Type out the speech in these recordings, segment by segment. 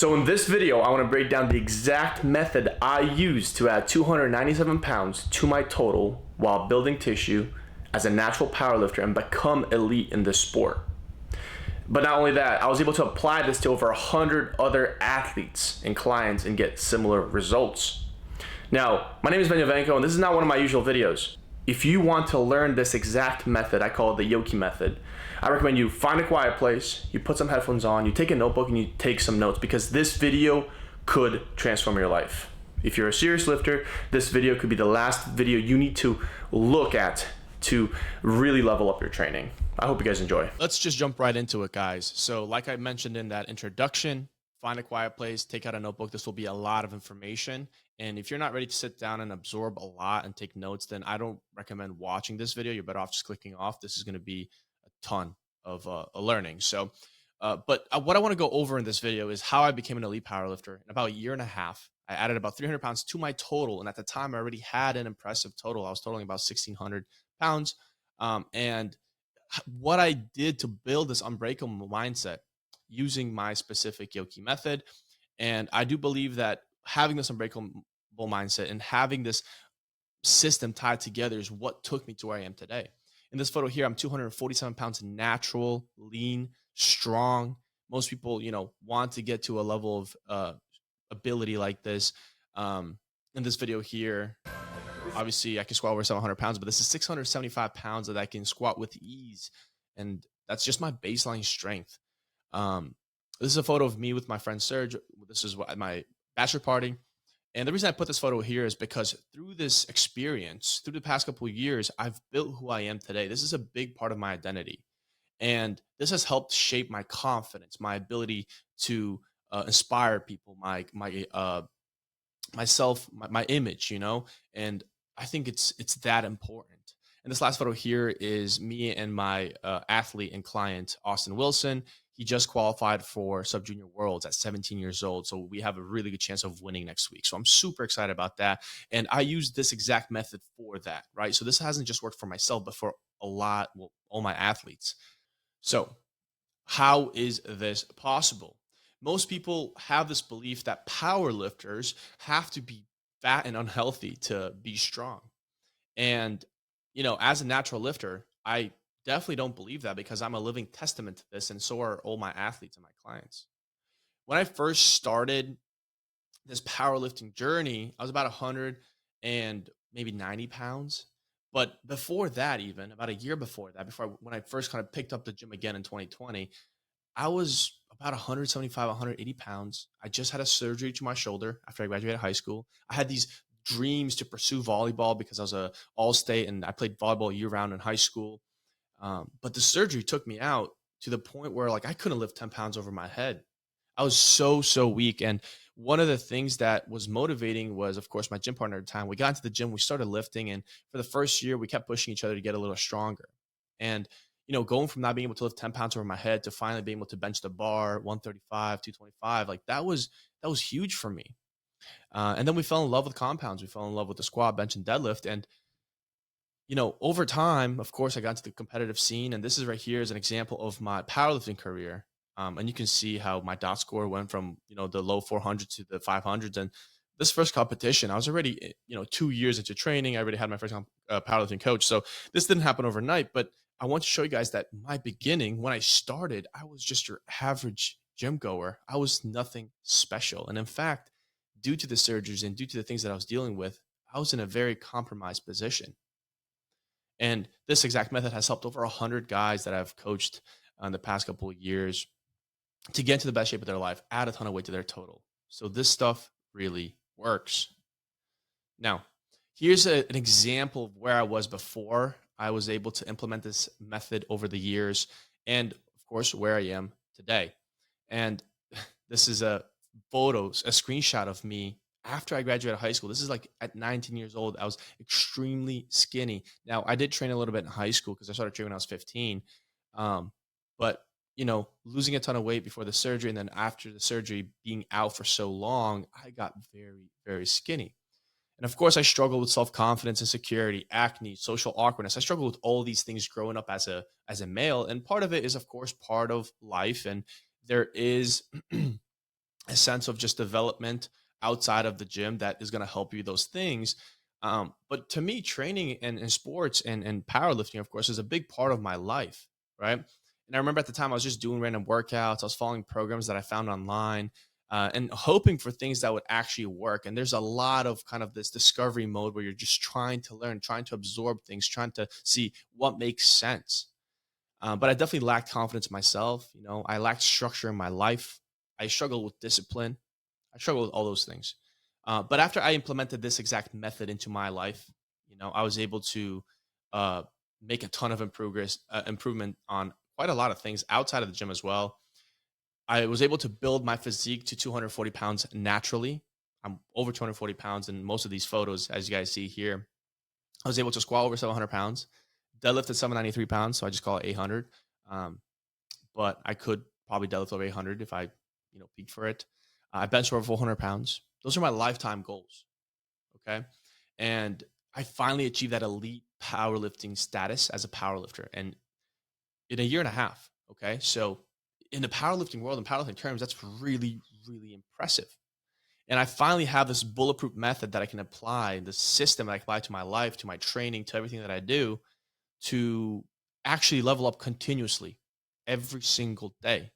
So in this video, I want to break down the exact method I used to add 297 pounds to my total while building tissue as a natural powerlifter and become elite in this sport. But not only that, I was able to apply this to over 100 other athletes and clients and get similar results. Now, my name is Benyavenko, and this is not one of my usual videos. If you want to learn this exact method, I call it the Yoki method, I recommend you find a quiet place, you put some headphones on, you take a notebook and you take some notes, because this video could transform your life. If you're a serious lifter, this video could be the last video you need to look at to really level up your training. I hope you guys enjoy. Let's just jump right into it, guys. So like I mentioned in that introduction, find a quiet place, take out a notebook. This will be a lot of information. And if you're not ready to sit down and absorb a lot and take notes, then I don't recommend watching this video. You're better off just clicking off. This is going to be a ton of learning. So, what I want to go over in this video is how I became an elite powerlifter. In about a year and a half, I added about 300 pounds to my total. And at the time, I already had an impressive total. I was totaling about 1,600 pounds. And what I did to build this unbreakable mindset using my specific Yoki method. And I do believe that having this unbreakable mindset and having this system tied together is what took me to where I am today. In this photo here, I'm 247 pounds natural, lean, strong. Most people, want to get to a level of ability like this. In this video here, obviously I can squat over 700 pounds, but this is 675 pounds that I can squat with ease. And that's just my baseline strength. This is a photo of me with my friend Serge. This is my bachelor party. And the reason I put this photo here is because through this experience, through the past couple of years, I've built who I am today. This is a big part of my identity. And this has helped shape my confidence, my ability to inspire people, myself, my image, and I think it's that important. And this last photo here is me and my athlete and client, Austin Wilson. He just qualified for Sub Junior Worlds at 17 years old. So we have a really good chance of winning next week. So I'm super excited about that. And I use this exact method for that, right? So this hasn't just worked for myself, but for all my athletes. So how is this possible? Most people have this belief that power lifters have to be fat and unhealthy to be strong. And, as a natural lifter, I definitely don't believe that, because I'm a living testament to this. And so are all my athletes and my clients. When I first started this powerlifting journey, I was about 100 and maybe 90 pounds. But before that, even about a year before that, when I first kind of picked up the gym again in 2020, I was about 175, 180 pounds. I just had a surgery to my shoulder after I graduated high school. I had these dreams to pursue volleyball because I was a all-state and I played volleyball year-round in high school. But the surgery took me out to the point where I couldn't lift 10 pounds over my head. I was so weak. And one of the things that was motivating was, of course, my gym partner at the time. We got into the gym, we started lifting, and for the first year, we kept pushing each other to get a little stronger. And going from not being able to lift 10 pounds over my head to finally being able to bench the bar, 135, 225, that was huge for me. And then we fell in love with compounds. We fell in love with the squat, bench, and deadlift. And, over time, of course, I got into the competitive scene. And this is right here is an example of my powerlifting career. And you can see how my dot score went from, the low 400s to the 500s. And this first competition, I was already, 2 years into training. I already had my first powerlifting coach. So this didn't happen overnight. But I want to show you guys that my beginning, when I started, I was just your average gym goer. I was nothing special. And in fact, due to the surgeries and due to the things that I was dealing with, I was in a very compromised position. And this exact method has helped over 100 guys that I've coached in the past couple of years to get into the best shape of their life, add a ton of weight to their total. So this stuff really works. Now, here's an example of where I was before I was able to implement this method over the years, and of course, where I am today. And this is a screenshot of me after I graduated high school. This is at 19 years old. I was extremely skinny. Now, I did train a little bit in high school because I started training when I was 15. But losing a ton of weight before the surgery, and then after the surgery being out for so long, I got very, very skinny. And of course, I struggled with self-confidence, insecurity, acne, social awkwardness. I struggled with all these things growing up as a male. And part of it is, of course, part of life. And there is a sense of just development outside of the gym that is going to help you those things. But to me, training and sports and powerlifting, of course, is a big part of my life, right? And I remember at the time I was just doing random workouts. I was following programs that I found online and hoping for things that would actually work. And there's a lot of kind of this discovery mode where you're just trying to learn, trying to absorb things, trying to see what makes sense. But I definitely lacked confidence in myself. You know, I lacked structure in my life. I struggled with discipline. I struggled with all those things. But after I implemented this exact method into my life, you know, I was able to uh, make a ton of improvement on quite a lot of things outside of the gym as well. I was able to build my physique to 240 pounds naturally. I'm over 240 pounds in most of these photos, as you guys see here. I was able to squat over 700 pounds, deadlift at 793 pounds, so I just call it 800. Um, but I could probably deadlift over 800 if I, peaked for it. I bench over 400 pounds. Those are my lifetime goals. Okay. And I finally achieved that elite powerlifting status as a powerlifter and in a year and a half. Okay. So in the powerlifting world, in powerlifting terms, that's really, really impressive. And I finally have this bulletproof method that I can apply, the system that I apply to my life, to my training, to everything that I do to actually level up continuously every single day.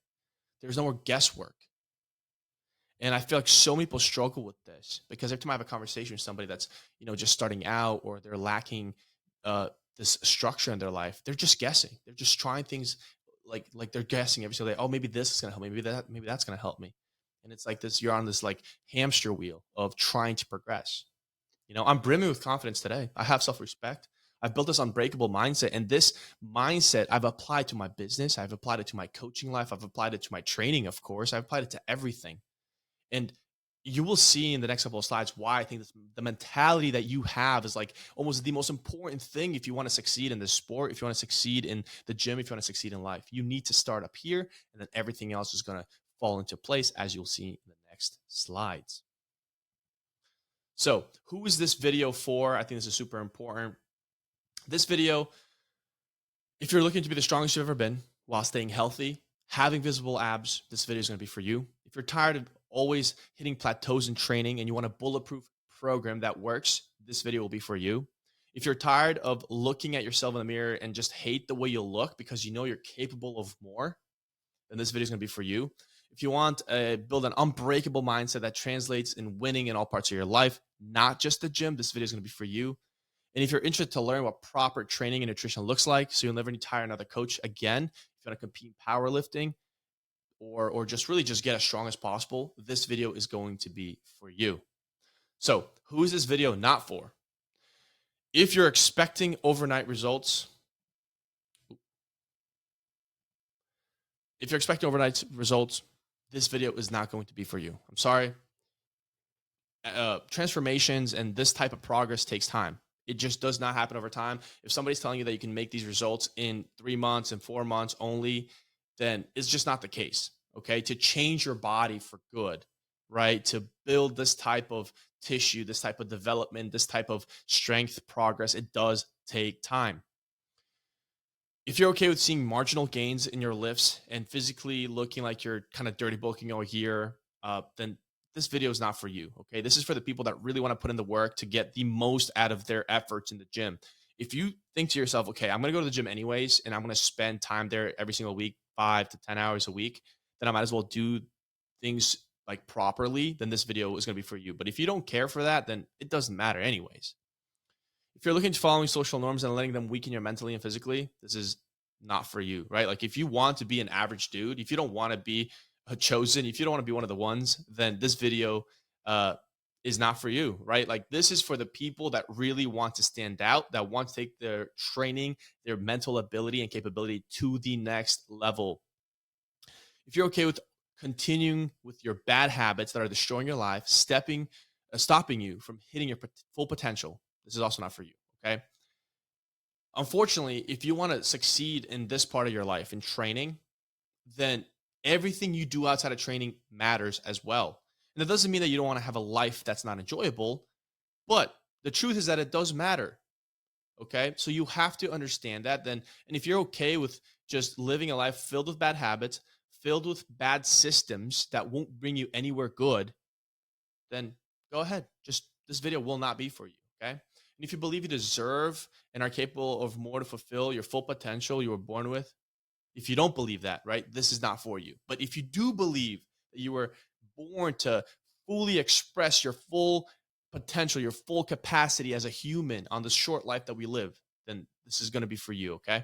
There's no more guesswork. And I feel like so many people struggle with this because every time I have a conversation with somebody that's, just starting out or they're lacking uh, this structure in their life, they're just guessing. They're just trying things like they're guessing every single day. Oh, maybe this is gonna help me. Maybe that's gonna help me. And it's like this, you're on this like hamster wheel of trying to progress. I'm brimming with confidence today. I have self-respect. I've built this unbreakable mindset. And this mindset I've applied to my business. I've applied it to my coaching life. I've applied it to my training, of course. I've applied it to everything. And you will see in the next couple of slides why I think the mentality that you have is like almost the most important thing if you want to succeed in this sport, if you want to succeed in the gym, if you want to succeed in life. You need to start up here, and then everything else is going to fall into place, as you'll see in the next slides. So, who is this video for? I think this is super important. This video, if you're looking to be the strongest you've ever been while staying healthy, having visible abs, this video is going to be for you. If you're tired of always hitting plateaus in training and you want a bulletproof program that works, this video will be for you. If you're tired of looking at yourself in the mirror and just hate the way you look because you know you're capable of more, then this video is going to be for you. If you want to build an unbreakable mindset that translates in winning in all parts of your life, not just the gym, this video is going to be for you. And if you're interested to learn what proper training and nutrition looks like, so you'll never need to hire another coach again, if you want to compete in powerlifting or just really just get as strong as possible, this video is going to be for you. So who is this video not for? If you're expecting overnight results, this video is not going to be for you. I'm sorry. Transformations and this type of progress takes time. It just does not happen over time. If somebody's telling you that you can make these results in 3 months and 4 months only, then it's just not the case. Okay. To change your body for good, right? To build this type of tissue, this type of development, this type of strength progress, it does take time. If you're okay with seeing marginal gains in your lifts and physically looking like you're kind of dirty bulking all year, then this video is not for you. Okay. This is for the people that really want to put in the work to get the most out of their efforts in the gym. If you think to yourself, okay, I'm going to go to the gym anyways, and I'm going to spend time there every single week, 5 to 10 hours a week, then I might as well do things like properly, then this video is going to be for you. But if you don't care for that, then it doesn't matter anyways. If you're looking to following social norms and letting them weaken you mentally and physically, this is not for you, right? Like if you want to be an average dude, if you don't want to be a chosen, if you don't want to be one of the ones, then this video is not for you, right? Like this is for the people that really want to stand out, that want to take their training, their mental ability and capability to the next level. If you're okay with continuing with your bad habits that are destroying your life, stopping you from hitting your full potential, this is also not for you, okay? Unfortunately, if you want to succeed in this part of your life in training, then everything you do outside of training matters as well. And that doesn't mean that you don't want to have a life that's not enjoyable, but the truth is that it does matter. Okay. So you have to understand that then. And if you're okay with just living a life filled with bad habits, filled with bad systems that won't bring you anywhere good, then go ahead. Just this video will not be for you. Okay. And if you believe you deserve and are capable of more to fulfill your full potential you were born with, if you don't believe that, right, this is not for you. But if you do believe that you were born to fully express your full potential, your full capacity as a human on this short life that we live, then this is going to be for you. Okay.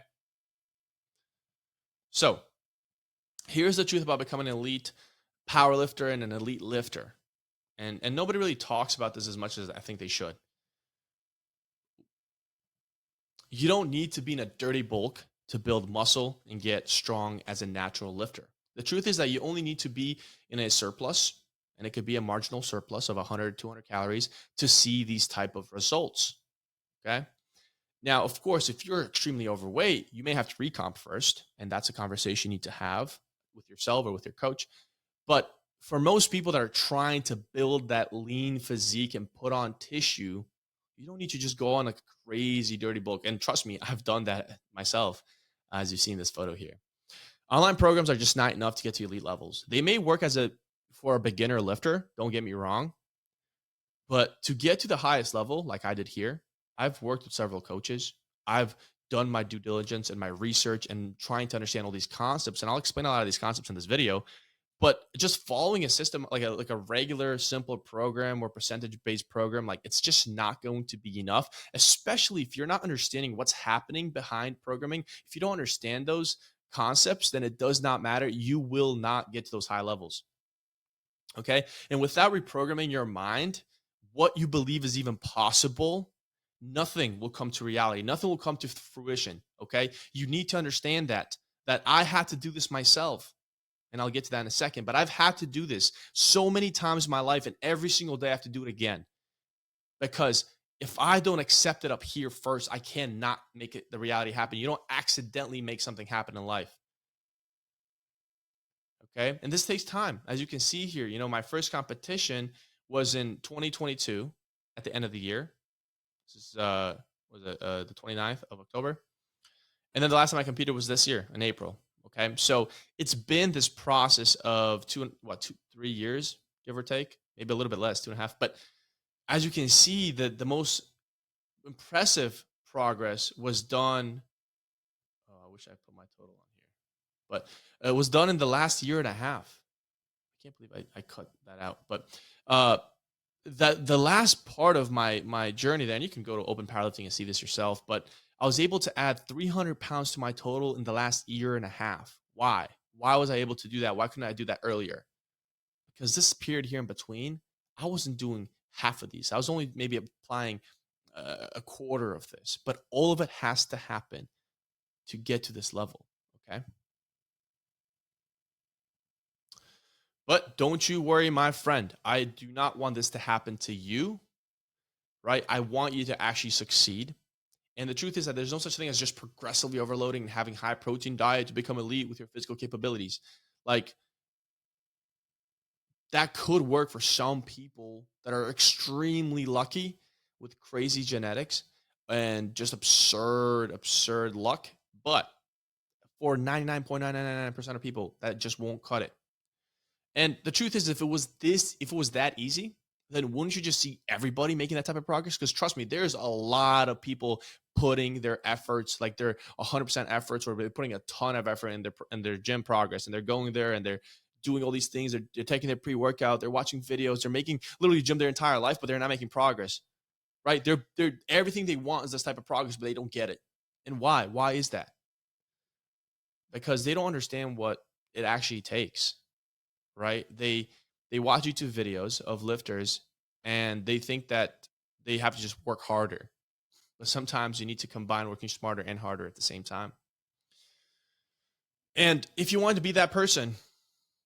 So here's the truth about becoming an elite powerlifter and an elite lifter. And nobody really talks about this as much as I think they should. You don't need to be in a dirty bulk to build muscle and get strong as a natural lifter. The truth is that you only need to be in a surplus, and it could be a marginal surplus of 100, 200 calories to see these type of results. Okay. Now, of course, if you're extremely overweight, you may have to recomp first, and that's a conversation you need to have with yourself or with your coach. But for most people that are trying to build that lean physique and put on tissue, you don't need to just go on a crazy dirty bulk. And trust me, I've done that myself, as you see in this photo here. Online programs are just not enough to get to elite levels. They may work for a beginner lifter, don't get me wrong. But to get to the highest level, like I did here, I've worked with several coaches. I've done my due diligence and my research and trying to understand all these concepts. And I'll explain a lot of these concepts in this video. But just following a system like a regular, simple program or percentage-based program, like it's just not going to be enough, especially if you're not understanding what's happening behind programming. If you don't understand those concepts, then it does not matter. You will not get to those high levels. Okay. And without reprogramming your mind, what you believe is even possible, nothing will come to reality. Nothing will come to fruition. Okay. You need to understand that I had to do this myself. And I'll get to that in a second, but I've had to do this so many times in my life, and every single day I have to do it again. Because if I don't accept it up here first, I cannot make it the reality happen. You don't accidentally make something happen in life. Okay. And this takes time. As you can see here, my first competition was in 2022 at the end of the year. This is, the 29th of October. And then the last time I competed was this year in April. Okay. So it's been this process of 3 years, give or take, maybe a little bit less, 2.5. But as you can see, the most impressive progress was done. Oh, I wish I put my total on here, but it was done in the last year and a half. I can't believe I cut that out. But the last part of my journey there, and you can go to Open Powerlifting and see this yourself, but I was able to add 300 pounds to my total in the last year and a half. Why? Why was I able to do that? Why couldn't I do that earlier? Because this period here in between, I wasn't doing half of these. I was only maybe applying a quarter of this, but all of it has to happen to get to this level. Okay. But don't you worry, my friend. I do not want this to happen to you, right? I want you to actually succeed. And the truth is that there's no such thing as just progressively overloading and having high protein diet to become elite with your physical capabilities. Like that could work for some people that are extremely lucky with crazy genetics and just absurd luck. But for 99.999% of people, that just won't cut it. And the truth is, if it was that easy, then wouldn't you just see everybody making that type of progress? Because trust me, there's a lot of people putting their efforts, like their 100% efforts, or they're putting a ton of effort in their gym progress, and they're going there and they're doing all these things. They're taking their pre-workout, they're watching videos, they're making literally gym their entire life, but they're not making progress, right? They're everything they want is this type of progress, but they don't get it. And why? Why is that? Because they don't understand what it actually takes. Right? They watch YouTube videos of lifters and they think that they have to just work harder. But sometimes you need to combine working smarter and harder at the same time. And if you want to be that person,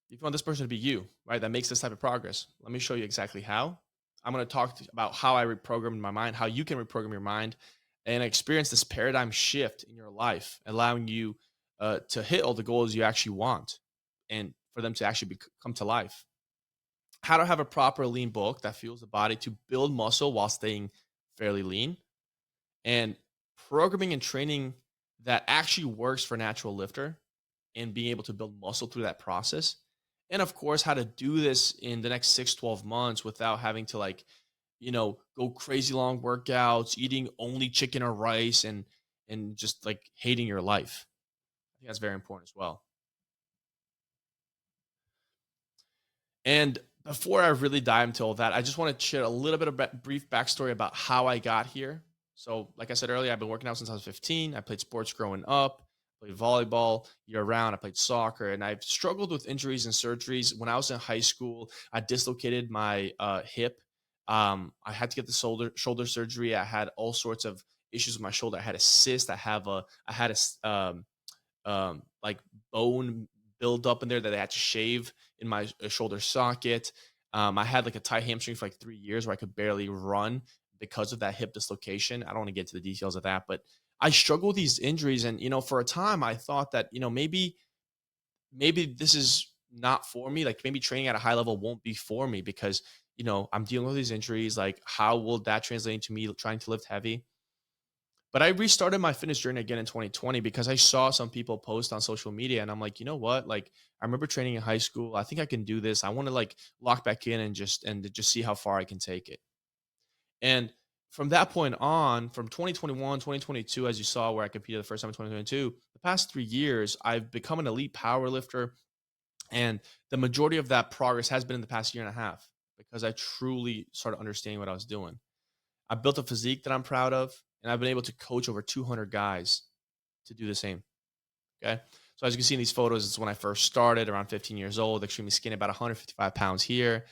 if you want this person to be you, right, that makes this type of progress, let me show you exactly how. I'm going to talk about how I reprogrammed my mind, how you can reprogram your mind and experience this paradigm shift in your life, allowing you to hit all the goals you actually want and for them to actually come to life. How to have a proper lean bulk that fuels the body to build muscle while staying fairly lean, and programming and training that actually works for natural lifter and being able to build muscle through that process. And of course, how to do this in the next 6, 12 months without having to like, go crazy long workouts, eating only chicken or rice and just like hating your life. I think that's very important as well. And before I really dive into all that, I just want to share a little bit of brief backstory about how I got here. So, like I said earlier, I've been working out since I was 15. I played sports growing up, played volleyball year round. I played soccer, and I've struggled with injuries and surgeries. When I was in high school, I dislocated my hip. I had to get the shoulder surgery. I had all sorts of issues with my shoulder. I had a cyst. I had like bone build up in there that I had to shave in my shoulder socket. I had like a tight hamstring for like 3 years where I could barely run because of that hip dislocation. I don't want to get into the details of that, but I struggle with these injuries. And, for a time I thought that, maybe this is not for me. Like maybe training at a high level won't be for me because, I'm dealing with these injuries. Like how will that translate into me trying to lift heavy? But I restarted my fitness journey again in 2020 because I saw some people post on social media and I'm like, you know what? Like I remember training in high school. I think I can do this. I want to like lock back in and just see how far I can take it. And from that point on, from 2021, 2022, as you saw where I competed the first time in 2022, the past 3 years, I've become an elite power lifter. And the majority of that progress has been in the past year and a half because I truly started understanding what I was doing. I built a physique that I'm proud of, and I've been able to coach over 200 guys to do the same. Okay. So as you can see in these photos, it's when I first started around 15 years old, extremely skinny, about 155 pounds here.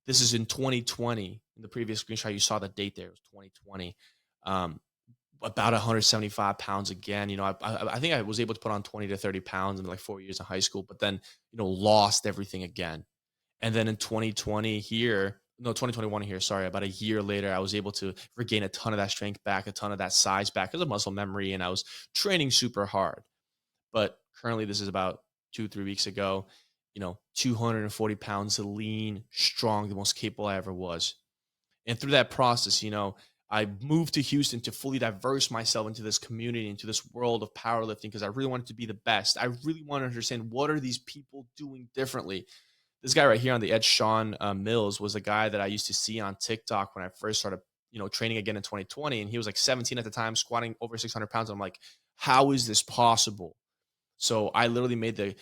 This is in 2020. In the previous screenshot, you saw the date there. It was 2020. About 175 pounds again. I think I was able to put on 20 to 30 pounds in like 4 years in high school, but then, lost everything again. And then in 2021 here, sorry, about a year later, I was able to regain a ton of that strength back, a ton of that size back because of muscle memory. And I was training super hard. But currently, this is about 2, 3 weeks ago, 240 pounds lean, strong, the most capable I ever was. And through that process, I moved to Houston to fully diverse myself into this community, into this world of powerlifting, because I really wanted to be the best. I really want to understand what are these people doing differently. This guy right here on the edge, Sean Mills, was a guy that I used to see on TikTok when I first started, training again in 2020. And he was like 17 at the time, squatting over 600 pounds. I'm like, how is this possible? So I literally made the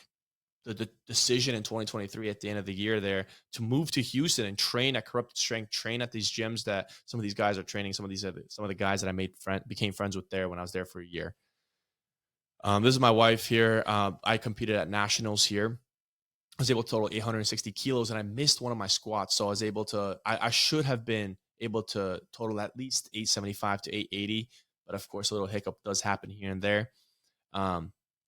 decision in 2023 at the end of the year there to move to Houston and train at Corrupted Strength, train at these gyms that some of these guys are training. Some of the guys that I became friends with there when I was there for a year. This is my wife here. I competed at nationals here. I was able to total 860 kilos and I missed one of my squats. So I should have been able to total at least 875 to 880. But of course, a little hiccup does happen here and there.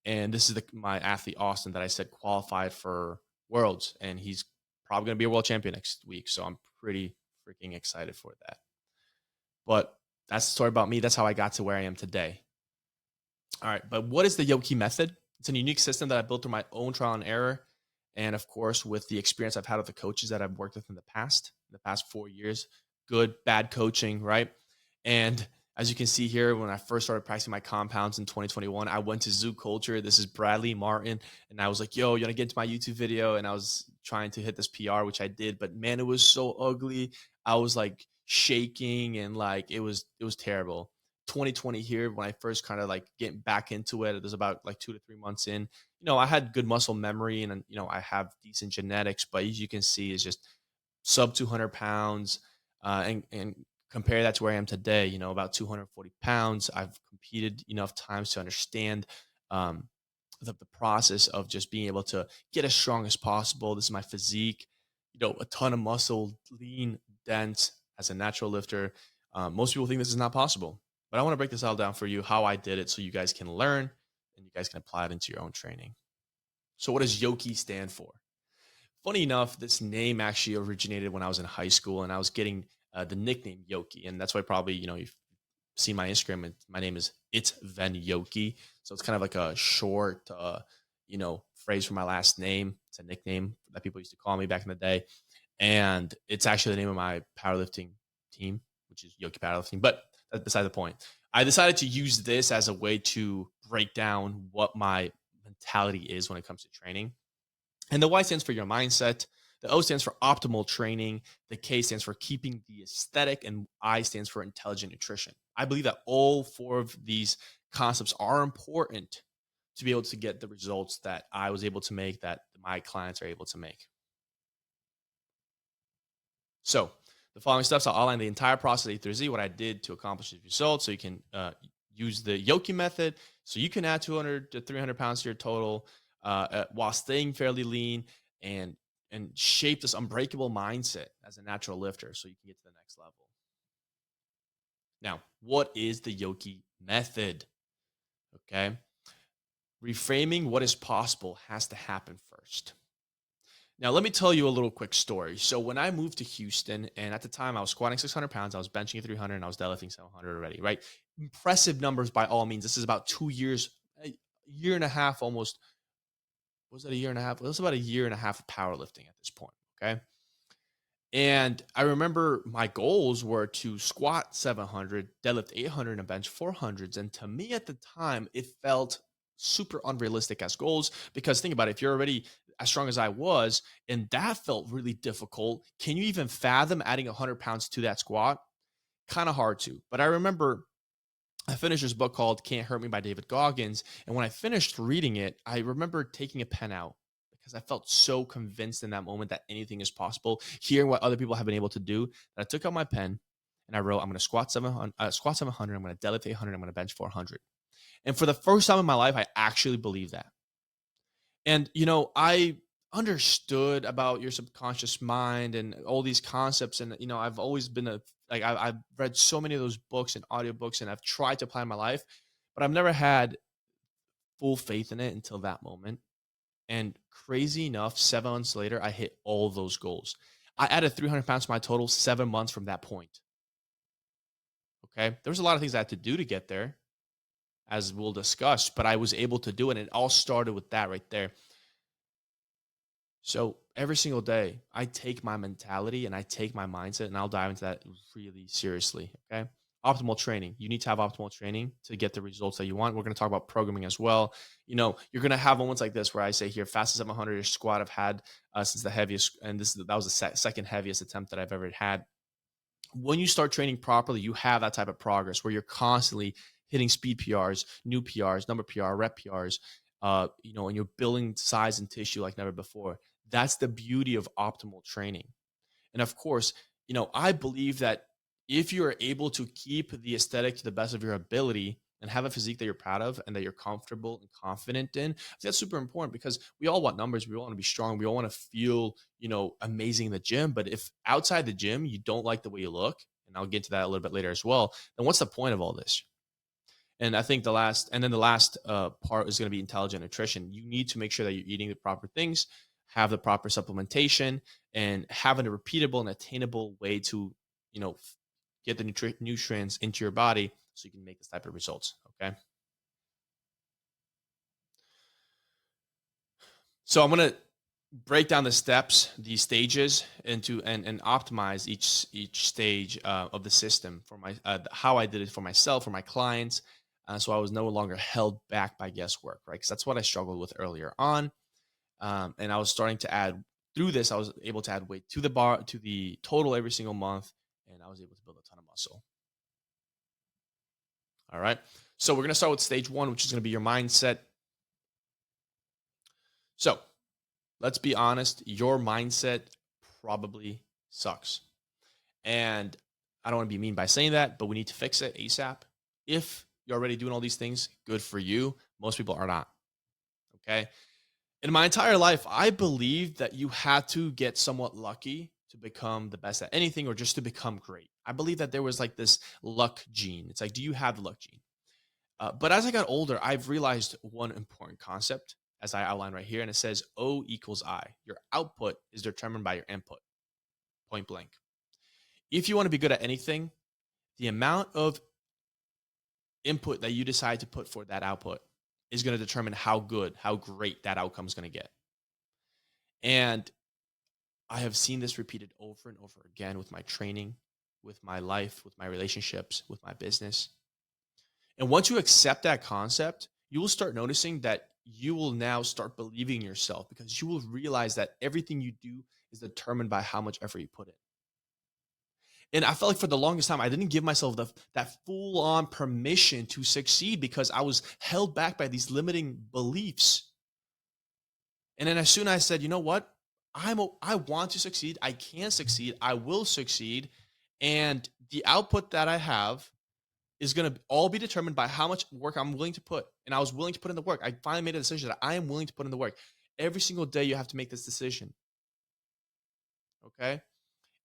And this is my athlete, Austin, that I said qualified for Worlds. And he's probably going to be a world champion next week. So I'm pretty freaking excited for that. But that's the story about me. That's how I got to where I am today. All right. But what is the Yoki method? It's a unique system that I built through my own trial and error. And of course, with the experience I've had with the coaches that I've worked with in the past 4 years, good, bad coaching, right? And as you can see here, when I first started practicing my compounds in 2021, I went to Zoo Culture. This is Bradley Martin. And I was like, yo, you want to get into my YouTube video? And I was trying to hit this PR, which I did. But man, it was so ugly. I was like shaking and like it was terrible. 2020 here, when I first kind of like getting back into it, it was about like 2 to 3 months in. I had good muscle memory and, I have decent genetics, but as you can see, it's just sub 200 pounds. And compare that to where I am today, about 240 pounds. I've competed enough times to understand the process of just being able to get as strong as possible. This is my physique, a ton of muscle, lean, dense as a natural lifter. Most people think this is not possible, but I want to break this all down for you, how I did it so you guys can learn and you guys can apply it into your own training. So what does Yoki stand for? Funny enough, this name actually originated when I was in high school and I was getting the nickname Yoki. And that's why probably, you've seen my Instagram and my name is It's Ven Yoki. So it's kind of like a short, phrase for my last name. It's a nickname that people used to call me back in the day. And it's actually the name of my powerlifting team, which is Yoki Powerlifting. But that's beside the point. I decided to use this as a way to break down what my mentality is when it comes to training. And the Y stands for your mindset. The O stands for optimal training. The K stands for keeping the aesthetic. And I stands for intelligent nutrition. I believe that all four of these concepts are important to be able to get the results that I was able to make, that my clients are able to make. So the following steps, I'll outline the entire process A through Z, what I did to accomplish these results. So you can use the Yoki method. So you can add 200 to 300 pounds to your total while staying fairly lean and shape this unbreakable mindset as a natural lifter so you can get to the next level. Now, what is the Yoki method? Okay. Reframing what is possible has to happen first. Now, let me tell you a little quick story. So when I moved to Houston, and at the time I was squatting 600 pounds, I was benching 300, and I was deadlifting 700 already, right? Impressive numbers by all means. This is about 2 years, a year and a half almost. Was it a year and a half? It was about a year and a half of powerlifting at this point, okay? And I remember my goals were to squat 700, deadlift 800, and bench 400s. And to me at the time, it felt super unrealistic as goals because think about it, if you're already as strong as I was, and that felt really difficult, can you even fathom adding 100 pounds to that squat? Kind of hard to. But I remember I finished this book called Can't Hurt Me by David Goggins. And when I finished reading it, I remember taking a pen out because I felt so convinced in that moment that anything is possible. Hearing what other people have been able to do, that I took out my pen and I wrote, I'm going to squat 700, I'm going to deadlift 800, I'm going to bench 400. And for the first time in my life, I actually believed that. And, I understood about your subconscious mind and all these concepts. And, I've always been I've read so many of those books and audiobooks and I've tried to apply in my life, but I've never had full faith in it until that moment. And crazy enough, 7 months later, I hit all those goals. I added 300 pounds to my total 7 months from that point. Okay. There was a lot of things I had to do to get there, as we'll discuss, but I was able to do it. And it all started with that right there. So every single day, I take my mentality and I take my mindset, and I'll dive into that really seriously. Okay. Optimal training. You need to have optimal training to get the results that you want. We're going to talk about programming as well. You're going to have moments like this where I say here, fastest 700 squat I've had since the heaviest, and that was the second heaviest attempt that I've ever had. When you start training properly, you have that type of progress where you're constantly hitting speed PRs, new PRs, number PR, rep PRs, and you're building size and tissue like never before. That's the beauty of optimal training. And of course, I believe that if you're able to keep the aesthetic to the best of your ability and have a physique that you're proud of and that you're comfortable and confident in, that's super important because we all want numbers. We all want to be strong. We all want to feel, amazing in the gym. But if outside the gym, you don't like the way you look, and I'll get to that a little bit later as well, then what's the point of all this? And I think the last part is going to be intelligent nutrition. You need to make sure that you're eating the proper things, have the proper supplementation, and having a repeatable and attainable way to, get the nutrients into your body so you can make this type of results. Okay. So I'm going to break down the steps, these stages, into and optimize each stage of the system for my how I did it for myself, for my clients. So I was no longer held back by guesswork, right? Because that's what I struggled with earlier on. And I was starting to add through this. I was able to add weight to the total every single month, and I was able to build a ton of muscle. All right. So we're going to start with stage 1, which is going to be your mindset. So let's be honest, your mindset probably sucks. And I don't want to be mean by saying that, but we need to fix it ASAP. If you're already doing all these things, good for you. Most people are not. Okay. In my entire life, I believe that you had to get somewhat lucky to become the best at anything or just to become great. I believe that there was like this luck gene. It's like, do you have the luck gene? But as I got older, I've realized one important concept as I outline right here, and it says O equals I. Your output is determined by your input, point blank. If you want to be good at anything, the amount of input that you decide to put for that output is going to determine how great that outcome is going to get. And I have seen this repeated over and over again with my training, with my life, with my relationships, with my business. And once you accept that concept, you will start noticing that you will now start believing in yourself because you will realize that everything you do is determined by how much effort you put in. And I felt like for the longest time, I didn't give myself that full on permission to succeed because I was held back by these limiting beliefs. And then as soon as I said, you know what, I want to succeed, I can succeed, I will succeed, and the output that I have is going to all be determined by how much work I'm willing to put. And I was willing to put in the work. I finally made a decision that I am willing to put in the work. Every single day, you have to make this decision. Okay.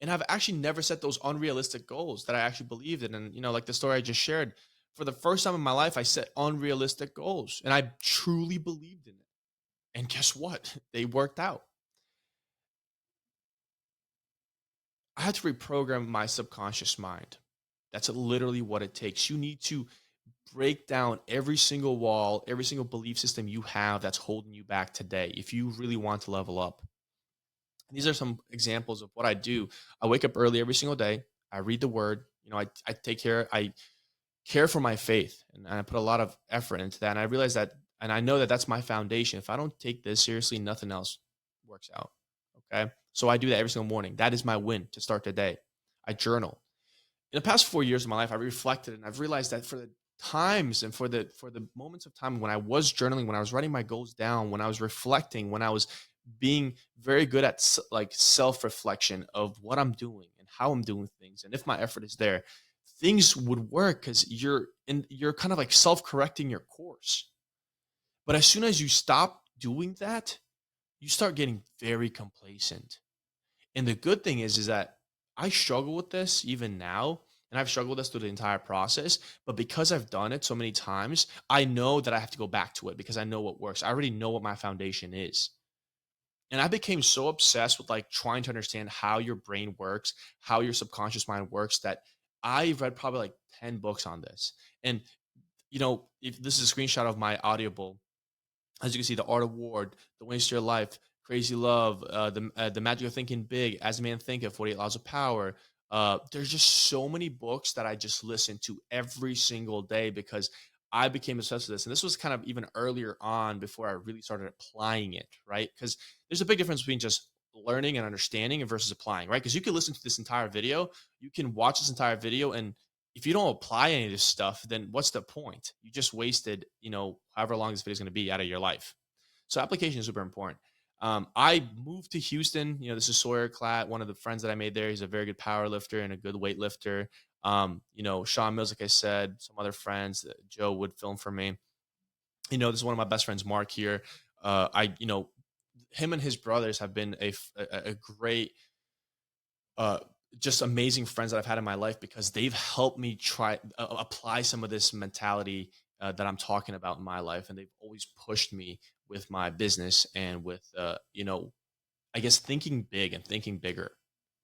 And I've actually never set those unrealistic goals that I actually believed in. And, like the story I just shared, for the first time in my life, I set unrealistic goals and I truly believed in it. And guess what? They worked out. I had to reprogram my subconscious mind. That's literally what it takes. You need to break down every single wall, every single belief system you have that's holding you back today if you really want to level up. And these are some examples of what I do. I wake up early every single day. I read the word. I take care. I care for my faith, and I put a lot of effort into that. And I realize that, and I know that that's my foundation. If I don't take this seriously, nothing else works out. Okay. So I do that every single morning. That is my win to start the day. I journal. In the past 4 years of my life, I reflected and I've realized that for the times and for the moments of time when I was journaling, when I was writing my goals down, when I was reflecting, when I was being very good at like self-reflection of what I'm doing and how I'm doing things, and if my effort is there, things would work because you're kind of like self-correcting your course. But as soon as you stop doing that, you start getting very complacent. And the good thing is that I struggle with this even now, and I've struggled with this through the entire process. But because I've done it so many times, I know that I have to go back to it because I know what works. I already know what my foundation is. And I became so obsessed with like trying to understand how your brain works, how your subconscious mind works, that I read probably like 10 books on this. And, if this is a screenshot of my Audible, as you can see, The Art of War, The Ways to Your Life, Crazy Love, the Magic of Thinking Big, As a Man Thinketh, 48 Laws of Power. There's just so many books that I just listen to every single day because I became obsessed with this. And this was kind of even earlier on before I really started applying it, right? Because there's a big difference between just learning and understanding and versus applying, right? Because you can listen to this entire video, you can watch this entire video, and if you don't apply any of this stuff, then what's the point? You just wasted, however long this video is going to be out of your life. So application is super important. I moved to Houston. This is Sawyer Klatt, one of the friends that I made there. He's a very good power lifter and a good weightlifter. Sean Mills, like I said, some other friends, Joe would film for me. This is one of my best friends, Mark here. Him and his brothers have been a great, just amazing friends that I've had in my life because they've helped me try apply some of this mentality that I'm talking about in my life, and they've always pushed me with my business and with I guess thinking big and thinking bigger,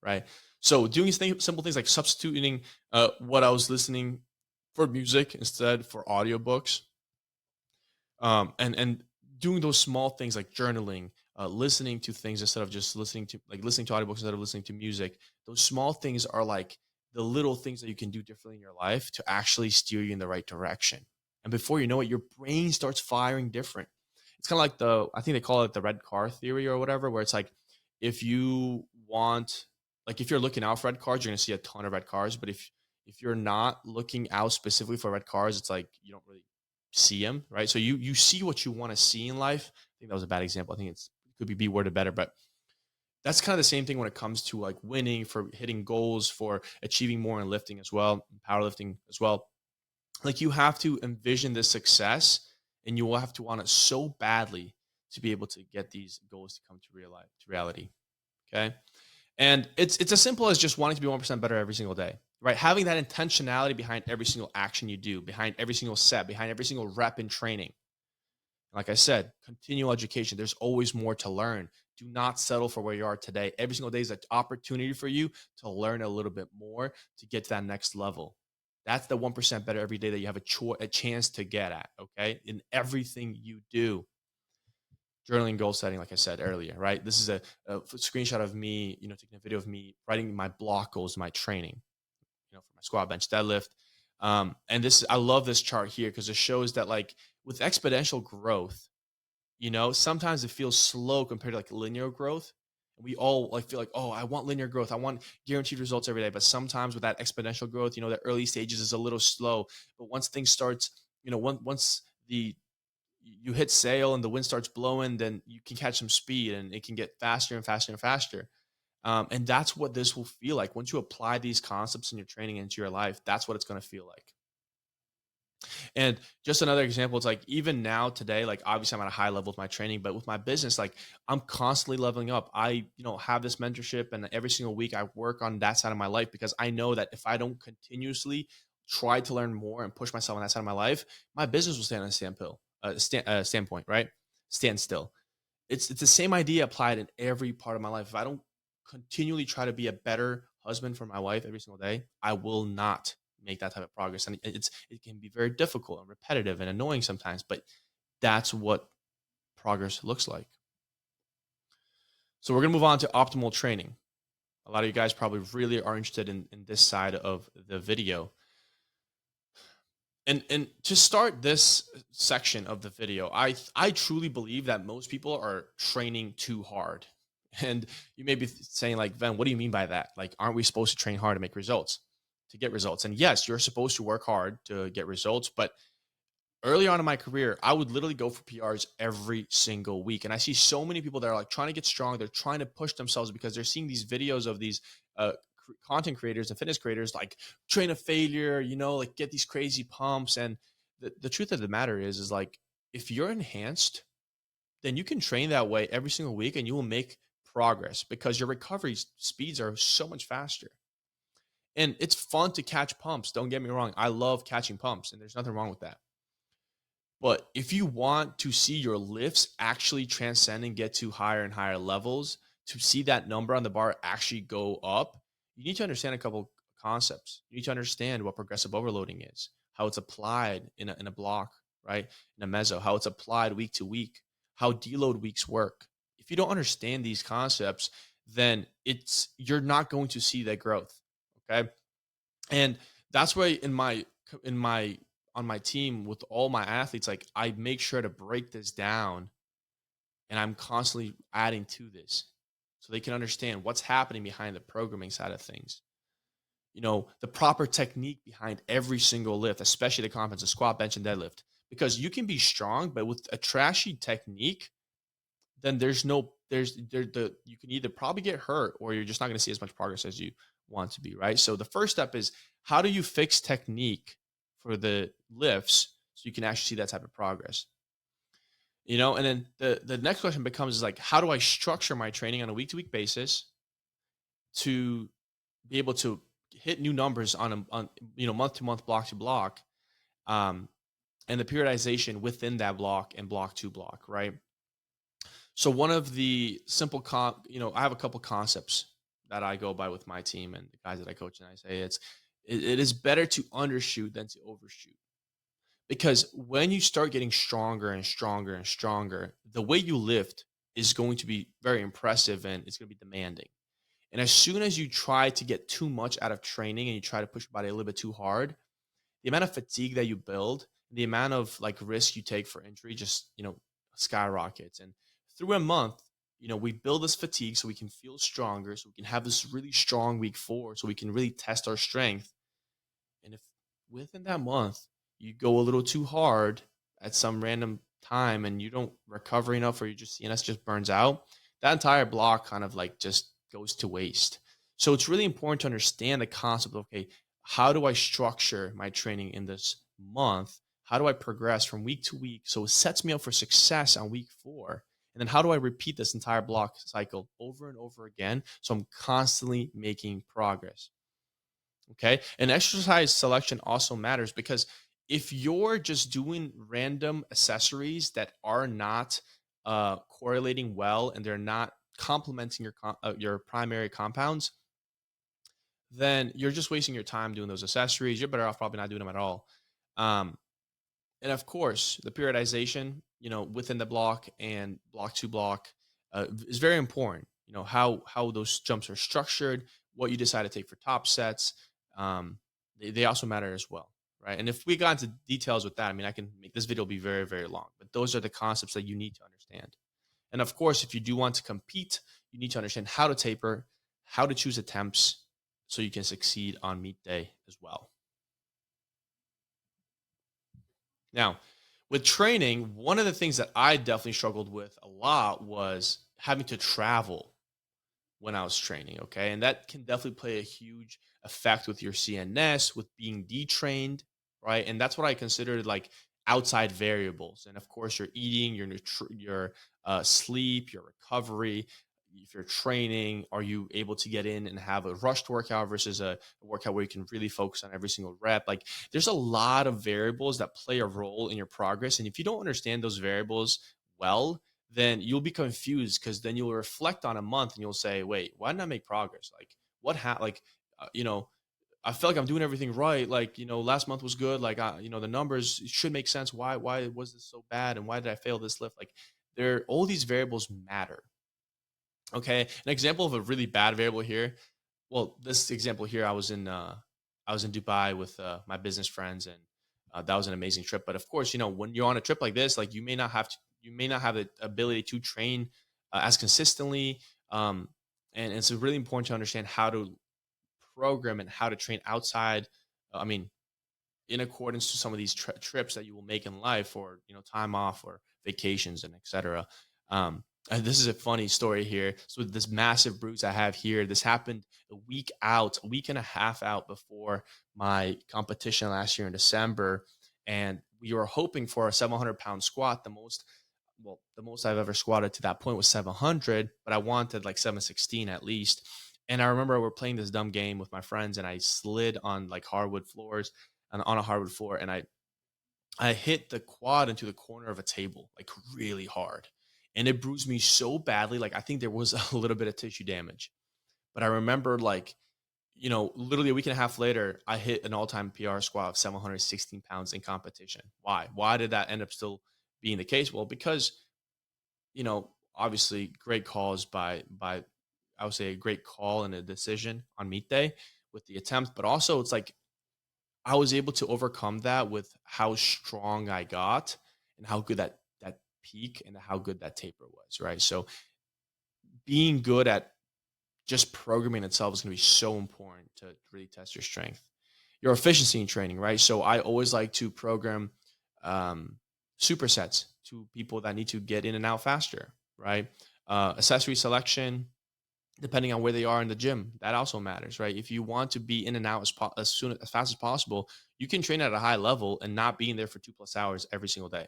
right? So doing simple things like substituting what I was listening for music instead for audiobooks, and doing those small things like journaling, listening to things instead of just listening to audiobooks instead of listening to music. Those small things are like the little things that you can do differently in your life to actually steer you in the right direction. And before you know it, your brain starts firing different. It's kind of like I think they call it the red car theory or whatever, where it's like if you want, like if you're looking out for red cars, you're gonna see a ton of red cars. But if you're not looking out specifically for red cars, it's like you don't really see them, right? So you see what you want to see in life. I think that was a bad example. I think it could be worded better, but that's kind of the same thing when it comes to like winning, for hitting goals, for achieving more in lifting as well, powerlifting as well. Like you have to envision this success, and you will have to want it so badly to be able to get these goals to come to reality. Okay. And it's as simple as just wanting to be 1% better every single day, right? Having that intentionality behind every single action you do, behind every single set, behind every single rep in training. Like I said, continual education. There's always more to learn. Do not settle for where you are today. Every single day is an opportunity for you to learn a little bit more to get to that next level. That's the 1% better every day that you have a chance to get at, okay? In everything you do. Journaling, goal setting, like I said earlier, right? This is a screenshot of me, taking a video of me writing my block goals, my training, for my squat, bench, deadlift. And I love this chart here because it shows that like with exponential growth, sometimes it feels slow compared to like linear growth. And we all like feel like, oh, I want linear growth. I want guaranteed results every day. But sometimes with that exponential growth, the early stages is a little slow. But once things starts, once the you hit sail and the wind starts blowing, then you can catch some speed and it can get faster and faster and faster. And that's what this will feel like. Once you apply these concepts in your training into your life, that's what it's going to feel like. And just another example, it's like even now today, like obviously I'm at a high level with my training, but with my business, like I'm constantly leveling up. I, have this mentorship and every single week I work on that side of my life because I know that if I don't continuously try to learn more and push myself on that side of my life, my business will stand on a standpoint, right? Stand still. It's the same idea applied in every part of my life. If I don't continually try to be a better husband for my wife every single day, I will not make that type of progress. And it can be very difficult and repetitive and annoying sometimes, but that's what progress looks like. So we're gonna move on to optimal training. A lot of you guys probably really are interested in this side of the video. And to start this section of the video, I truly believe that most people are training too hard. And you may be saying like, Ven, what do you mean by that? Like, aren't we supposed to train hard to make results, to get results? And yes, you're supposed to work hard to get results, but early on in my career, I would literally go for PRs every single week. And I see so many people that are like trying to get strong. They're trying to push themselves because they're seeing these videos of these content creators and fitness creators like train a failure, like get these crazy pumps. And the truth of the matter is like, if you're enhanced, then you can train that way every single week and you will make progress because your recovery speeds are so much faster. And it's fun to catch pumps. Don't get me wrong. I love catching pumps and there's nothing wrong with that. But if you want to see your lifts actually transcend and get to higher and higher levels, to see that number on the bar actually go up, you need to understand a couple concepts. You need to understand what progressive overloading is, how it's applied in a block, right? In a meso, how it's applied week to week, how deload weeks work. If you don't understand these concepts, then you're not going to see that growth. Okay. And that's why in my on my team with all my athletes, like I make sure to break this down and I'm constantly adding to this so they can understand what's happening behind the programming side of things. The proper technique behind every single lift, especially the comprehensive squat, bench, and deadlift. Because you can be strong, but with a trashy technique, then you can either probably get hurt or you're just not going to see as much progress as you want to be, right? So the first step is how do you fix technique for the lifts so you can actually see that type of progress? And then the next question becomes is like, how do I structure my training on a week to week basis to be able to hit new numbers on month to month, block to block, um, and the periodization within that block and block to block, right? So one of the simple I have a couple concepts that I go by with my team and the guys that I coach, and I say it is better to undershoot than to overshoot. Because when you start getting stronger and stronger and stronger, the way you lift is going to be very impressive and it's going to be demanding. And as soon as you try to get too much out of training and you try to push your body a little bit too hard, the amount of fatigue that you build, the amount of like risk you take for injury just, skyrockets. And through a month, we build this fatigue so we can feel stronger, so we can have this really strong week 4, so we can really test our strength. And if within that month you go a little too hard at some random time and you don't recover enough or CNS just burns out, that entire block kind of like just goes to waste. So it's really important to understand the concept of, okay, how do I structure my training in this month? How do I progress from week to week so it sets me up for success on week 4? And then how do I repeat this entire block cycle over and over again so I'm constantly making progress? Okay. And exercise selection also matters because if you're just doing random accessories that are not correlating well and they're not complementing your primary compounds, then you're just wasting your time doing those accessories. You're better off probably not doing them at all. And of course, the periodization, within the block and block to block is very important. How those jumps are structured, what you decide to take for top sets. They also matter as well, right? And if we got into details with that, I mean, I can make this video be very, very long, but those are the concepts that you need to understand. And of course, if you do want to compete, you need to understand how to taper, how to choose attempts so you can succeed on meet day as well. Now, with training, one of the things that I definitely struggled with a lot was having to travel when I was training. Okay. And that can definitely play a huge effect with your CNS, with being detrained, right? And that's what I considered like outside variables. And of course, your eating, your sleep, your recovery. If you're training, are you able to get in and have a rushed workout versus a workout where you can really focus on every single rep? Like, there's a lot of variables that play a role in your progress. And if you don't understand those variables well, then you'll be confused because then you'll reflect on a month and you'll say, wait, why didn't I make progress? Like, what happened? Like, you know, I feel like I'm doing everything right. Like, last month was good. Like, the numbers should make sense. Why was this so bad? And why did I fail this lift? Like, all these variables matter. Okay. An example of a really bad variable here. Well, this example here, I was in Dubai with my business friends, and that was an amazing trip. But of course, when you're on a trip like this, like you may not have the ability to train as consistently, and it's really important to understand how to program and how to train outside. I mean, in accordance to some of these trips that you will make in life, or time off or vacations and etc. And this is a funny story here. So this massive bruise I have here, this happened a week and a half out before my competition last year in December. And we were hoping for a 700-pound squat. The most I've ever squatted to that point was 700, but I wanted like 716 at least. And I remember we're playing this dumb game with my friends, and I slid on like hardwood floors and on a hardwood floor, and I hit the quad into the corner of a table like really hard, and it bruised me so badly. Like, I think there was a little bit of tissue damage, but I remember, like, literally a week and a half later, I hit an all-time PR squat of 716 pounds in competition. Why did that end up still being the case? Well, because obviously great calls by I would say a great call and a decision on meet day with the attempt, but also it's like I was able to overcome that with how strong I got and how good that peak and how good that taper was, right? So being good at just programming itself is going to be so important to really test your strength, your efficiency in training, right? So I always like to program um, supersets to people that need to get in and out faster, right? Accessory selection, depending on where they are in the gym, that also matters, right? If you want to be in and out as fast as possible, you can train at a high level and not be in there for 2+ hours every single day.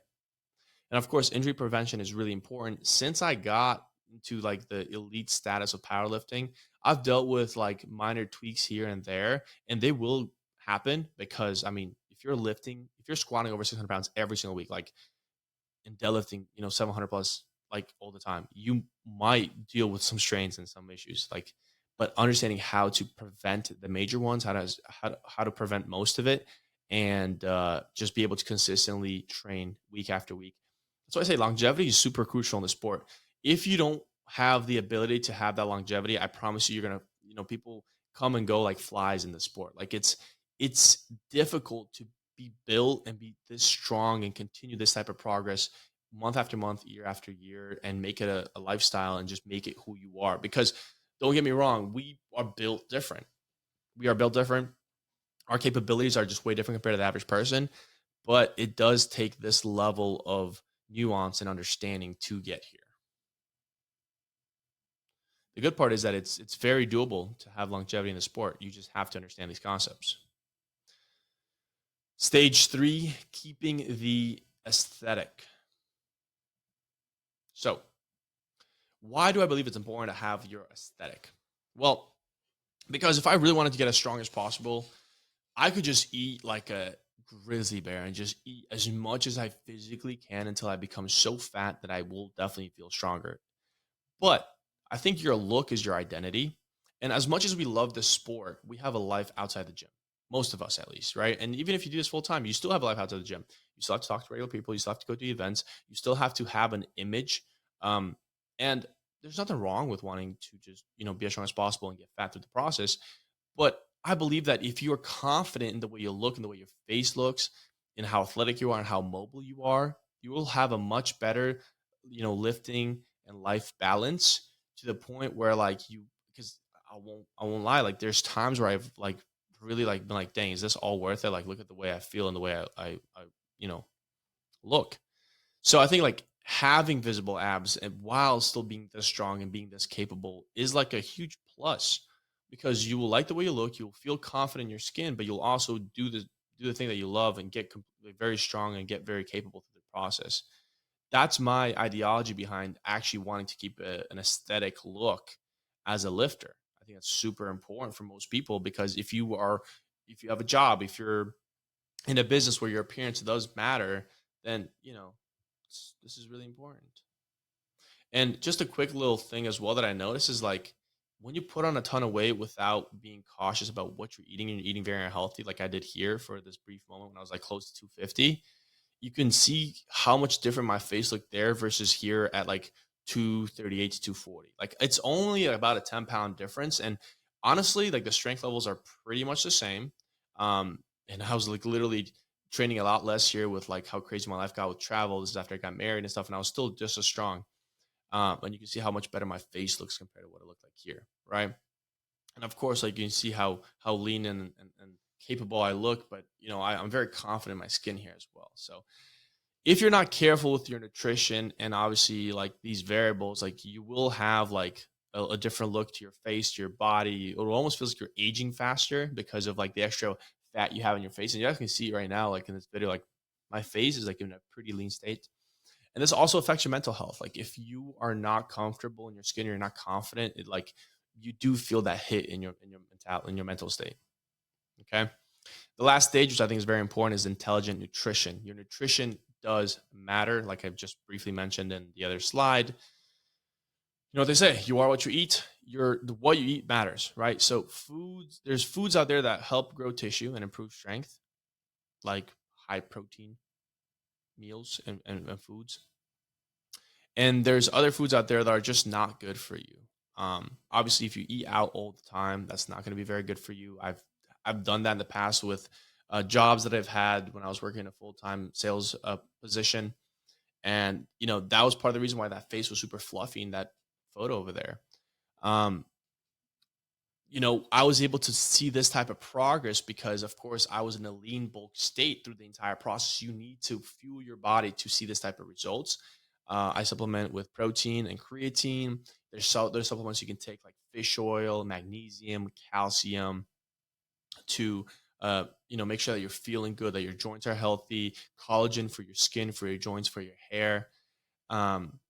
And of course, injury prevention is really important. Since I got into like the elite status of powerlifting, I've dealt with like minor tweaks here and there, and they will happen because, I mean, if you're squatting over 600 pounds every single week, like, and deadlifting, 700 plus, like, all the time, you might deal with some strains and some issues. Like, but understanding how to prevent the major ones, how to prevent most of it, and just be able to consistently train week after week. That's why I say longevity is super crucial in the sport. If you don't have the ability to have that longevity, I promise you're gonna, people come and go like flies in the sport. Like, it's difficult to be built and be this strong and continue this type of progress month after month, year after year, and make it a lifestyle and just make it who you are. Because don't get me wrong, we are built different. We are built different. Our capabilities are just way different compared to the average person, but it does take this level of nuance and understanding to get here. The good part is that it's very doable to have longevity in the sport. You just have to understand these concepts. Stage 3, keeping the aesthetic. So, why do I believe it's important to have your aesthetic? Well, because if I really wanted to get as strong as possible, I could just eat like a grizzly bear and just eat as much as I physically can until I become so fat that I will definitely feel stronger. But I think your look is your identity. And as much as we love the sport, we have a life outside the gym. Most of us, at least, right? And even if you do this full time, you still have a life outside the gym. You still have to talk to regular people. You still have to go to events. You still have to have an image. And there's nothing wrong with wanting to just, be as strong as possible and get fat through the process. But I believe that if you are confident in the way you look and the way your face looks and how athletic you are and how mobile you are, you will have a much better, lifting and life balance to the point where like because I won't lie, like there's times where I've like really like been like, dang, is this all worth it? Like look at the way I feel and the way I you know, look. So I think like having visible abs and while still being this strong and being this capable is like a huge plus because you will like the way you look, you'll feel confident in your skin, but you'll also do the thing that you love and get very strong and get very capable through the process. That's my ideology behind actually wanting to keep an aesthetic look as a lifter. I think that's super important for most people because if you have a job, if you're in a business where your appearance does matter, then this is really important. And just a quick little thing as well that I noticed is like when you put on a ton of weight without being cautious about what you're eating and you're eating very unhealthy, like I did here for this brief moment when I was like close to 250, you can see how much different my face looked there versus here at like 238 to 240. Like it's only about a 10-pound difference. And honestly, like the strength levels are pretty much the same. And I was like literally training a lot less here with like how crazy my life got with travel. This is after I got married and stuff. And I was still just as strong. And you can see how much better my face looks compared to what it looked like here. Right. And of course, like you can see how lean and capable I look, but I'm very confident in my skin here as well. So if you're not careful with your nutrition and obviously like these variables, like you will have like a different look to your face, to your body. It almost feels like you're aging faster because of like the extra fat you have in your face. And you guys can see right now, like in this video, like my face is like in a pretty lean state. And this also affects your mental health. Like if you are not comfortable in your skin, you're not confident, it like you do feel that hit in your mental state. Okay. The last stage, which I think is very important, is intelligent nutrition. Your nutrition does matter, like I've just briefly mentioned in the other slide. You know what they say, you are what you eat. What you eat matters, right? So there's foods out there that help grow tissue and improve strength, like high protein meals and foods. And there's other foods out there that are just not good for you. Obviously, if you eat out all the time, that's not going to be very good for you. I've done that in the past with jobs that I've had when I was working in a full time sales position, and that was part of the reason why that face was super fluffy in that photo over there. Um, I was able to see this type of progress because, of course, I was in a lean bulk state through the entire process. You need to fuel your body to see this type of results. I supplement with protein and creatine. There's supplements you can take like fish oil, magnesium, calcium to make sure that you're feeling good, that your joints are healthy, collagen for your skin, for your joints, for your hair. Um,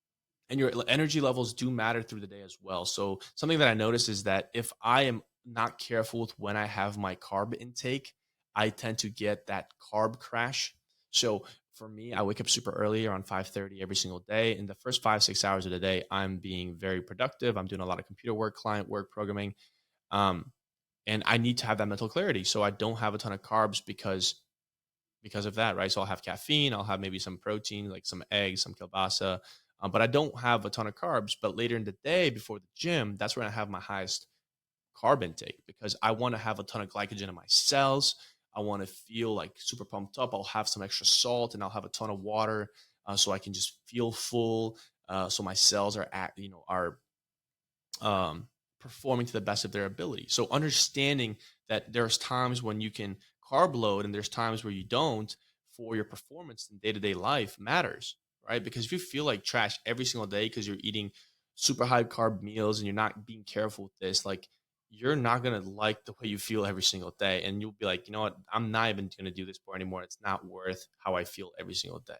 and your energy levels do matter through the day as well. So something that I notice is that if I am not careful with when I have my carb intake, I tend to get that carb crash. So for me, I wake up super early around 5:30 every single day. In the first 5-6 hours of the day, I'm being very productive. I'm doing a lot of computer work, client work, programming. Um, and I need to have that mental clarity. So I don't have a ton of carbs because of that, right? So I'll have caffeine, I'll have maybe some protein, like some eggs, some kielbasa, but I don't have a ton of carbs. But later in the day before the gym, that's when I have my highest carb intake because I want to have a ton of glycogen in my cells. I want to feel like super pumped up. I'll have some extra salt and I'll have a ton of water so I can just feel full. So my cells are um, performing to the best of their ability. So understanding that there's times when you can carb load and there's times where you don't for your performance in day-to-day life matters, right? Because if you feel like trash every single day because you're eating super high carb meals and you're not being careful with this, like you're not going to like the way you feel every single day. And you'll be like, you know what? I'm not even going to do this more anymore. It's not worth how I feel every single day.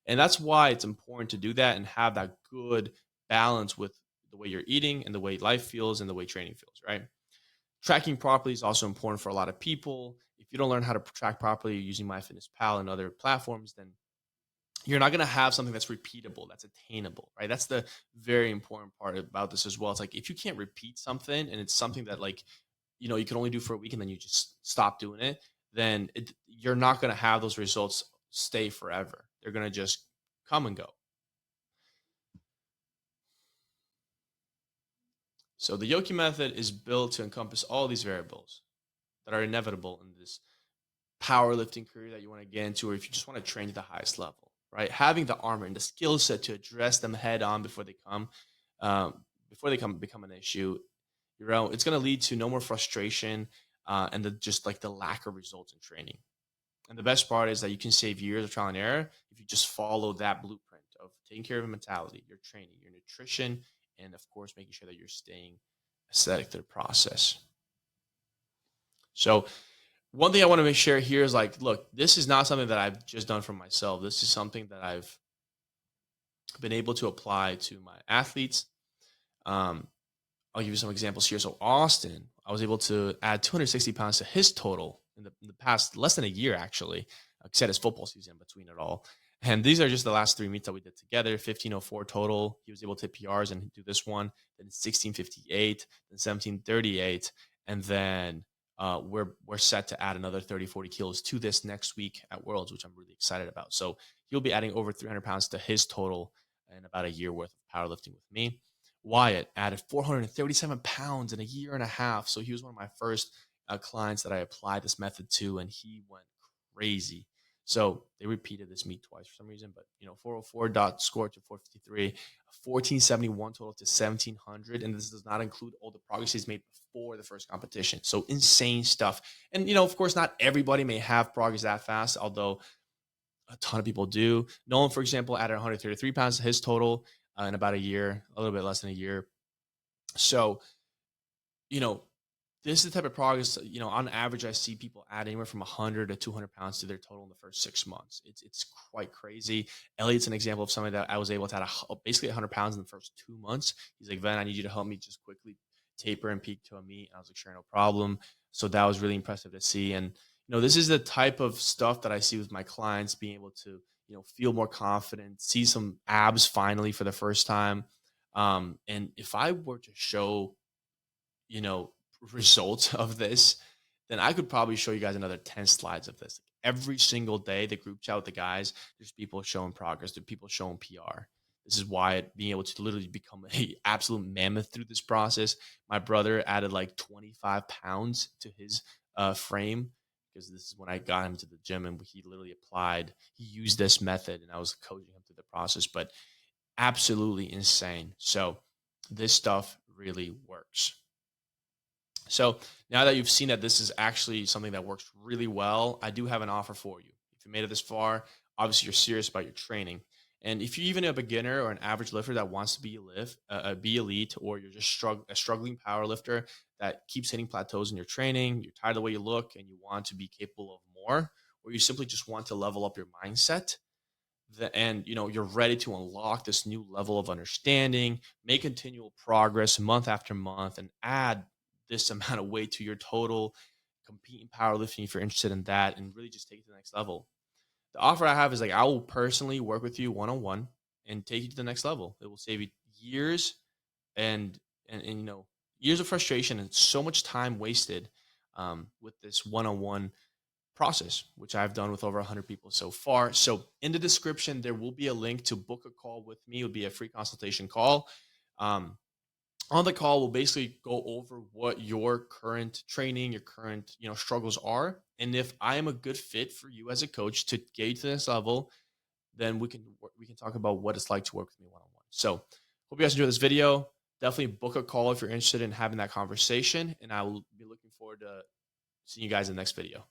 And that's why it's important to do that and have that good balance with the way you're eating and the way life feels and the way training feels, right? Tracking properly is also important for a lot of people. If you don't learn how to track properly using MyFitnessPal and other platforms, then you're not going to have something that's repeatable, that's attainable, right? That's the very important part about this as well. It's like if you can't repeat something and it's something that like, you can only do for a week and then you just stop doing it, then you're not going to have those results stay forever. They're going to just come and go. So the Yoki method is built to encompass all these variables. that are inevitable in this powerlifting career that you want to get into, or if you just want to train to the highest level, right? Having the armor and the skill set to address them head on become an issue, it's going to lead to no more frustration, and just like the lack of results in training. And the best part is that you can save years of trial and error if you just follow that blueprint of taking care of your mentality, your training, your nutrition, and of course, making sure that you're staying aesthetic through the process. So one thing I want to make sure here is like, look, this is not something that I've just done for myself. This is something that I've been able to apply to my athletes. I'll give you some examples here. So Austin, I was able to add 260 pounds to his total in the past less than a year, actually. Except his football season in between it all. And these are just the last 3 meets that we did together. 1504 total. He was able to hit PRs and do this one. Then 1658, then 1738, and then we're set to add another 30, 40 kilos to this next week at Worlds, which I'm really excited about. So he'll be adding over 300 pounds to his total in about a year worth of powerlifting with me. Wyatt added 437 pounds in a year and a half. So he was one of my first clients that I applied this method to, and he went crazy. So they repeated this meet twice for some reason, but 404 dot score to 453, 1471 total to 1700, and this does not include all the progress he's made before the first competition. So insane stuff. And of course, not everybody may have progress that fast, although a ton of people do. Nolan, for example, added 133 pounds to his total in about a year, a little bit less than a year. So, this is the type of progress, on average, I see people add anywhere from 100 to 200 pounds to their total in the first 6 months. It's quite crazy. Elliot's an example of somebody that I was able to add basically 100 pounds in the first 2 months. He's like, Ven, I need you to help me just quickly taper and peak to a meet. And I was like, sure, no problem. So that was really impressive to see. And, this is the type of stuff that I see with my clients, being able to, feel more confident, see some abs finally for the first time. And if I were to show, results of this, then I could probably show you guys another 10 slides of this. Every single day, the group chat with the guys, there's people showing progress, there's people showing PR. This is why being able to literally become a absolute mammoth through this process. My brother added like 25 pounds to his frame, because this is when I got him to the gym, and he used this method, and I was coaching him through the process, but absolutely insane. So this stuff really works. So now that you've seen that this is actually something that works really well, I do have an offer for you. If you made it this far, obviously you're serious about your training. And if you're even a beginner or an average lifter that wants to be elite, or you're just a struggling power lifter that keeps hitting plateaus in your training, you're tired of the way you look and you want to be capable of more, or you simply just want to level up your mindset, and you're ready to unlock this new level of understanding, make continual progress month after month, and add this amount of weight to your total, compete in powerlifting if you're interested in that, and really just take it to the next level. The offer I have is like, I will personally work with you one-on-one and take you to the next level. It will save you years and years of frustration and so much time wasted with this one-on-one process, which I've done with over 100 people so far. So in the description, there will be a link to book a call with me. It would be a free consultation call. On the call, we'll basically go over what your current training, your current, struggles are. And if I am a good fit for you as a coach to get you to this level, then we can talk about what it's like to work with me one-on-one. So hope you guys enjoy this video. Definitely book a call if you're interested in having that conversation. And I will be looking forward to seeing you guys in the next video.